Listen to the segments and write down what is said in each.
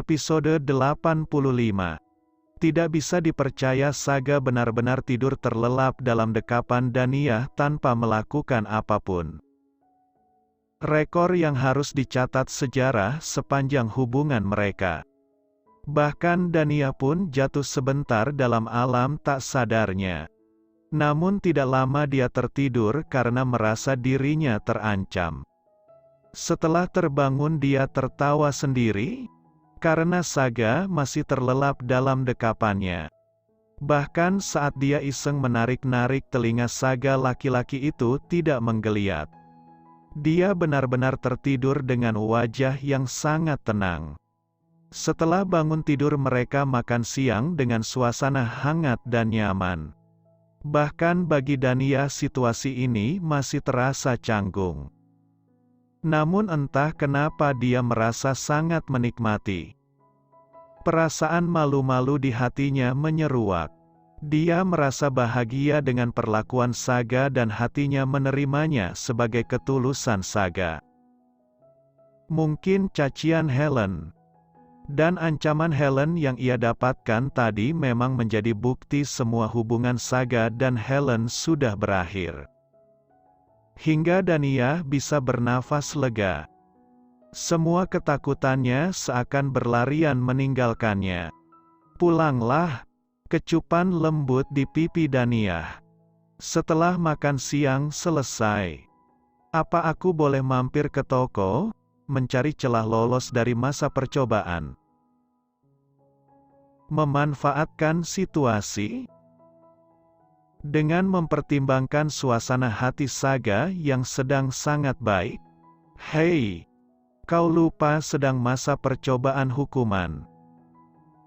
Episode 85. Tidak bisa dipercaya Saga benar-benar tidur terlelap dalam dekapan Daniyah tanpa melakukan apapun. Rekor yang harus dicatat sejarah sepanjang hubungan mereka. Bahkan Daniyah pun jatuh sebentar dalam alam tak sadarnya. Namun tidak lama dia tertidur karena merasa dirinya terancam. Setelah terbangun dia tertawa sendiri, karena Saga masih terlelap dalam dekapannya. Bahkan saat dia iseng menarik-narik telinga Saga, laki-laki itu tidak menggeliat. Dia benar-benar tertidur dengan wajah yang sangat tenang. Setelah bangun tidur mereka makan siang dengan suasana hangat dan nyaman. Bahkan bagi Daniyah situasi ini masih terasa canggung. Namun entah kenapa dia merasa sangat menikmati. Perasaan malu-malu di hatinya menyeruak. Dia merasa bahagia dengan perlakuan Saga dan hatinya menerimanya sebagai ketulusan Saga. Mungkin cacian Helen dan ancaman Helen yang ia dapatkan tadi memang menjadi bukti semua hubungan Saga dan Helen sudah berakhir. Hingga Daniyah bisa bernafas lega. Semua ketakutannya seakan berlarian meninggalkannya. Pulanglah, kecupan lembut di pipi Daniyah. Setelah makan siang selesai. Apa aku boleh mampir ke toko, mencari celah lolos dari masa percobaan? Memanfaatkan situasi. Dengan mempertimbangkan suasana hati Saga yang sedang sangat baik. Hei, kau lupa sedang masa percobaan hukuman.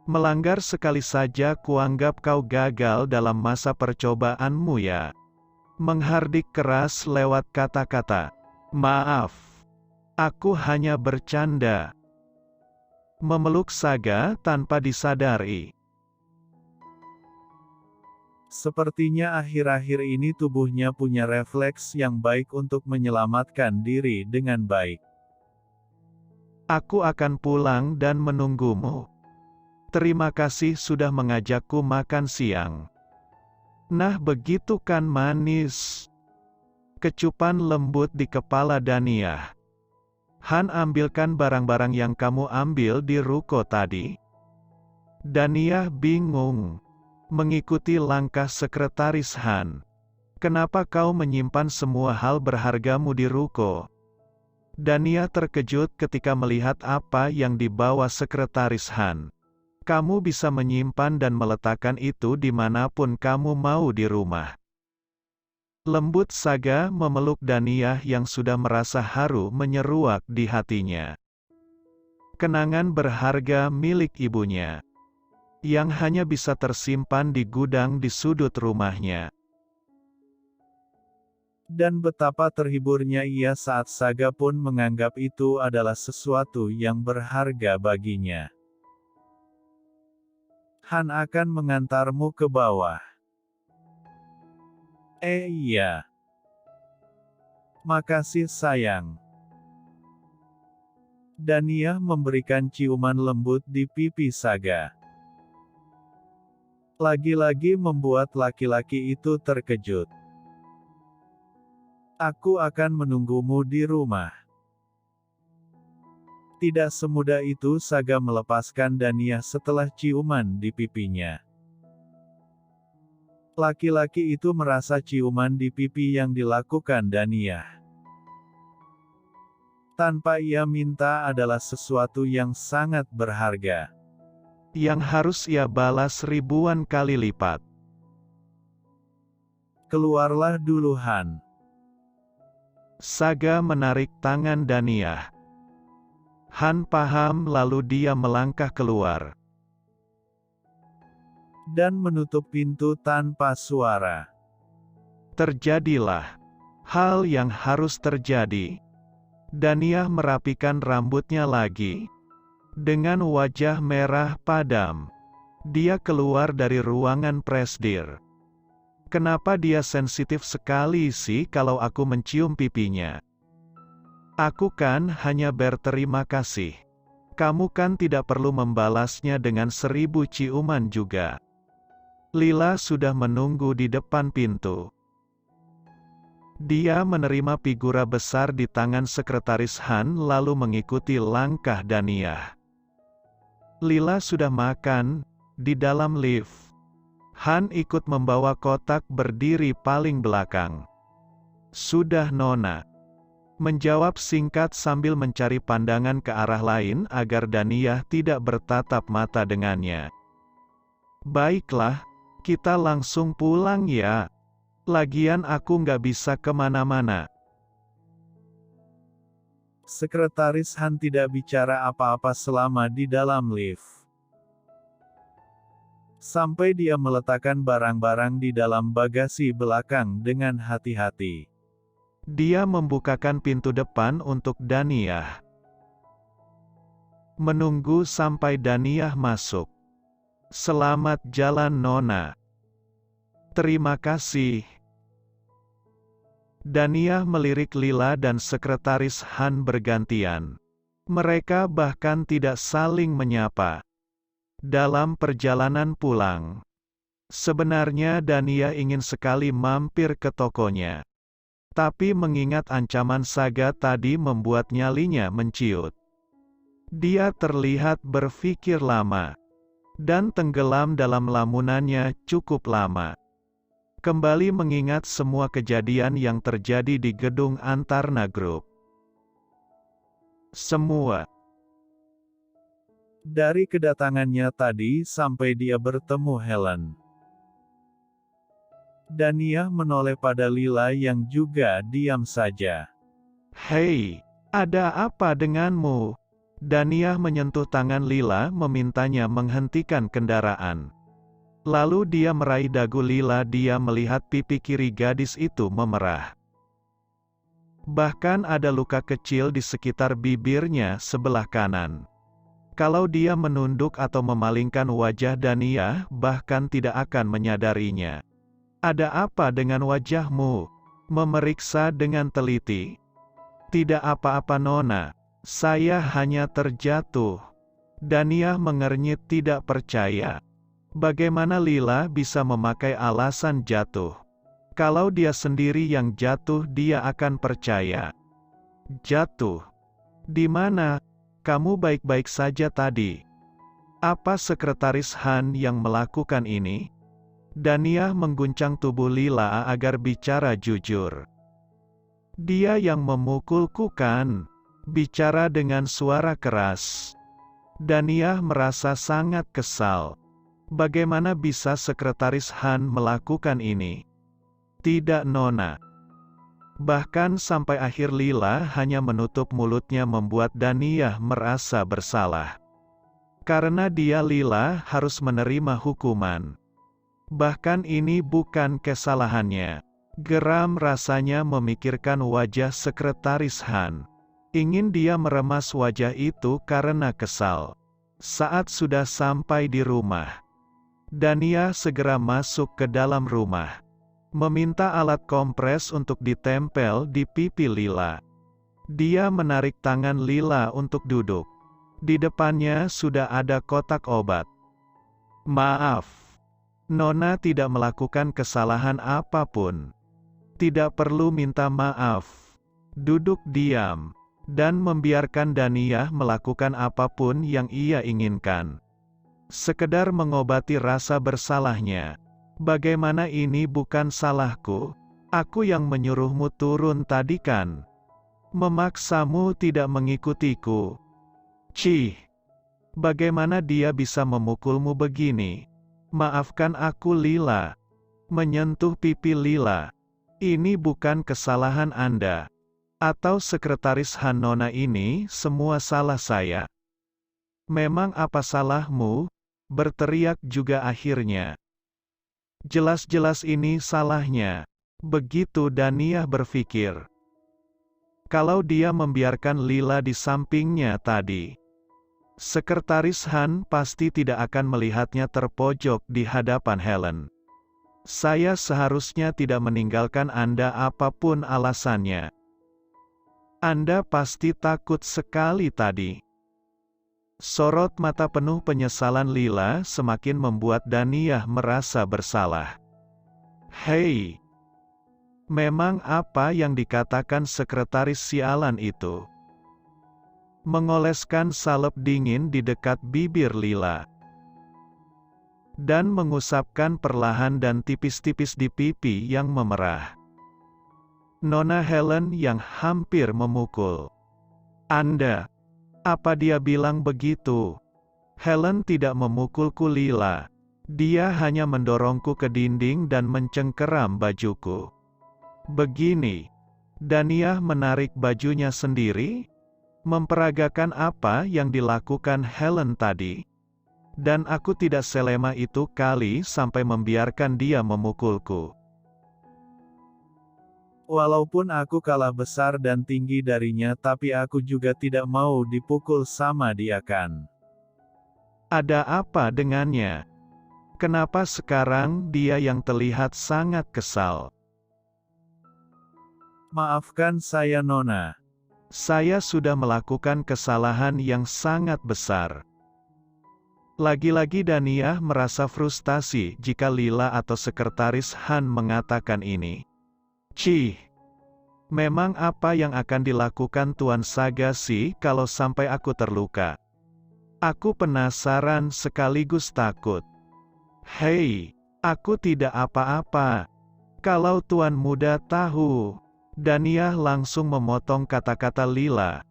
Melanggar sekali saja kuanggap kau gagal dalam masa percobaanmu ya. Menghardik keras lewat kata-kata. Maaf, aku hanya bercanda. Memeluk Saga tanpa disadari. Sepertinya akhir-akhir ini tubuhnya punya refleks yang baik untuk menyelamatkan diri dengan baik. Aku akan pulang dan menunggumu. Terima kasih sudah mengajakku makan siang. Nah begitu kan manis. Kecupan lembut di kepala Daniyah. Han, ambilkan barang-barang yang kamu ambil di ruko tadi. Daniyah bingung. Mengikuti langkah sekretaris Han. Kenapa kau menyimpan semua hal berhargamu di ruko? Daniyah terkejut ketika melihat apa yang dibawa sekretaris Han. Kamu bisa menyimpan dan meletakkan itu dimanapun kamu mau di rumah. Lembut Saga memeluk Daniyah yang sudah merasa haru menyeruak di hatinya. Kenangan berharga milik ibunya. Yang hanya bisa tersimpan di gudang di sudut rumahnya. Dan betapa terhiburnya ia saat Saga pun menganggap itu adalah sesuatu yang berharga baginya. Han akan mengantarmu ke bawah. Iya. Makasih sayang. Daniyah memberikan ciuman lembut di pipi Saga. Lagi-lagi membuat laki-laki itu terkejut. Aku akan menunggumu di rumah. Tidak semudah itu Saga melepaskan Daniyah setelah ciuman di pipinya. Laki-laki itu merasa ciuman di pipi yang dilakukan Daniyah tanpa ia minta adalah sesuatu yang sangat berharga. Yang harus ia balas ribuan kali lipat. Keluarlah dulu Han. Saga menarik tangan Daniyah. Han paham lalu dia melangkah keluar. Dan menutup pintu tanpa suara. Terjadilah hal yang harus terjadi. Daniyah merapikan rambutnya lagi. Dengan wajah merah padam, dia keluar dari ruangan presdir. Kenapa dia sensitif sekali sih kalau aku mencium pipinya? Aku kan hanya berterima kasih. Kamu kan tidak perlu membalasnya dengan 1000 ciuman juga. Lila sudah menunggu di depan pintu. Dia menerima figura besar di tangan sekretaris Han lalu mengikuti langkah Daniyah. Lila sudah makan, di dalam lift. Han ikut membawa kotak berdiri paling belakang. Sudah Nona. Menjawab singkat sambil mencari pandangan ke arah lain agar Daniyah tidak bertatap mata dengannya. Baiklah, kita langsung pulang ya. Lagian aku nggak bisa kemana-mana. Sekretaris Han tidak bicara apa-apa selama di dalam lift. Sampai dia meletakkan barang-barang di dalam bagasi belakang dengan hati-hati. Dia membukakan pintu depan untuk Daniyah. Menunggu sampai Daniyah masuk. Selamat jalan Nona. Terima kasih. Daniyah melirik Lila dan sekretaris Han bergantian. Mereka bahkan tidak saling menyapa. Dalam perjalanan pulang, sebenarnya Daniyah ingin sekali mampir ke tokonya. Tapi mengingat ancaman Saga tadi membuat nyalinya menciut. Dia terlihat berpikir lama. Dan tenggelam dalam lamunannya cukup lama. Kembali mengingat semua kejadian yang terjadi di gedung Antarna Group. Semua. Dari kedatangannya tadi sampai dia bertemu Helen. Daniyah menoleh pada Lila yang juga diam saja. Hei, ada apa denganmu? Daniyah menyentuh tangan Lila memintanya menghentikan kendaraan. Lalu dia meraih dagu Lila. Dia melihat pipi kiri gadis itu memerah. Bahkan ada luka kecil di sekitar bibirnya sebelah kanan. Kalau dia menunduk atau memalingkan wajah Daniyah, bahkan tidak akan menyadarinya. Ada apa dengan wajahmu? Memeriksa dengan teliti. Tidak apa-apa Nona, saya hanya terjatuh. Daniyah mengernyit tidak percaya. Bagaimana Lila bisa memakai alasan jatuh? Kalau dia sendiri yang jatuh dia akan percaya. Jatuh? Di mana? Kamu baik-baik saja tadi. Apa sekretaris Han yang melakukan ini? Daniyah mengguncang tubuh Lila agar bicara jujur. Dia yang memukulku kan? Bicara dengan suara keras. Daniyah merasa sangat kesal. Bagaimana bisa sekretaris Han melakukan ini? Tidak Nona. Bahkan sampai akhir Lila hanya menutup mulutnya membuat Daniyah merasa bersalah. Karena dia Lila harus menerima hukuman. Bahkan ini bukan kesalahannya. Geram rasanya memikirkan wajah sekretaris Han. Ingin dia meremas wajah itu karena kesal. Saat sudah sampai di rumah, Daniyah segera masuk ke dalam rumah. Meminta alat kompres untuk ditempel di pipi Lila. Dia menarik tangan Lila untuk duduk. Di depannya sudah ada kotak obat. Maaf. Nona tidak melakukan kesalahan apapun. Tidak perlu minta maaf. Duduk diam. Dan membiarkan Daniyah melakukan apapun yang ia inginkan. Sekedar mengobati rasa bersalahnya. Bagaimana ini bukan salahku? Aku yang menyuruhmu turun tadi kan? Memaksamu tidak mengikutiku. Cih. Bagaimana dia bisa memukulmu begini? Maafkan aku Lila. Menyentuh pipi Lila. Ini bukan kesalahan Anda. Atau sekretaris Han Nona ini, semua salah saya. Memang apa salahmu? Berteriak juga akhirnya. Jelas-jelas ini salahnya. Begitu Daniyah berpikir. Kalau dia membiarkan Lila di sampingnya tadi, sekretaris Han pasti tidak akan melihatnya terpojok di hadapan Helen. Saya seharusnya tidak meninggalkan Anda apapun alasannya. Anda pasti takut sekali tadi. Sorot mata penuh penyesalan Lila semakin membuat Daniyah merasa bersalah. Hei, memang apa yang dikatakan sekretaris sialan itu? Mengoleskan salep dingin di dekat bibir Lila. Dan mengusapkan perlahan dan tipis-tipis di pipi yang memerah. Nona Helen yang hampir memukul. Anda, apa dia bilang begitu? Helen tidak memukulku Lila. Dia hanya mendorongku ke dinding dan mencengkeram bajuku. Begini. Daniyah menarik bajunya sendiri, memperagakan apa yang dilakukan Helen tadi. Dan aku tidak selema itu kali sampai membiarkan dia memukulku. Walaupun aku kalah besar dan tinggi darinya, tapi aku juga tidak mau dipukul sama dia kan. Ada apa dengannya? Kenapa sekarang dia yang terlihat sangat kesal? Maafkan saya Nona. Saya sudah melakukan kesalahan yang sangat besar. Lagi-lagi Daniyah merasa frustasi jika Lila atau sekretaris Han mengatakan ini. Cih, memang apa yang akan dilakukan Tuan Saga sih kalau sampai aku terluka? Aku penasaran sekaligus takut. Hei, aku tidak apa-apa. Kalau Tuan Muda tahu. Daniyah langsung memotong kata-kata Lila.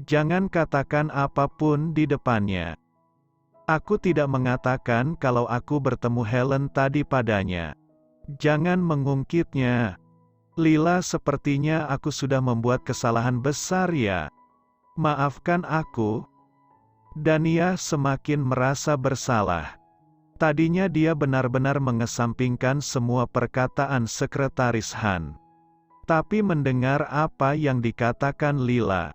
Jangan katakan apapun di depannya. Aku tidak mengatakan kalau aku bertemu Helen tadi padanya. Jangan mengungkitnya. Lila, sepertinya aku sudah membuat kesalahan besar ya. Maafkan aku. Daniyah semakin merasa bersalah. Tadinya dia benar-benar mengesampingkan semua perkataan sekretaris Han. Tapi mendengar apa yang dikatakan Lila,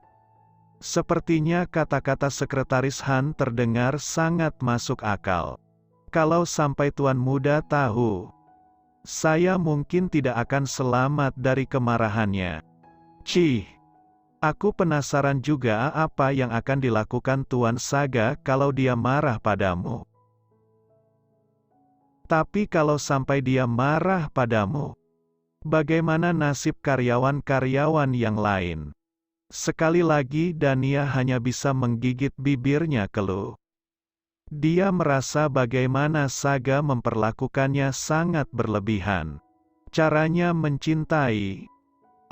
sepertinya kata-kata sekretaris Han terdengar sangat masuk akal. Kalau sampai Tuan Muda tahu, saya mungkin tidak akan selamat dari kemarahannya. Cih, aku penasaran juga apa yang akan dilakukan Tuan Saga kalau dia marah padamu. Tapi kalau sampai dia marah padamu, bagaimana nasib karyawan-karyawan yang lain? Sekali lagi Daniyah hanya bisa menggigit bibirnya keluh. Dia merasa bagaimana Saga memperlakukannya sangat berlebihan. Caranya mencintai,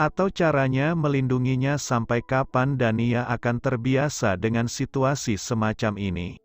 atau caranya melindunginya, sampai kapan Daniyah akan terbiasa dengan situasi semacam ini?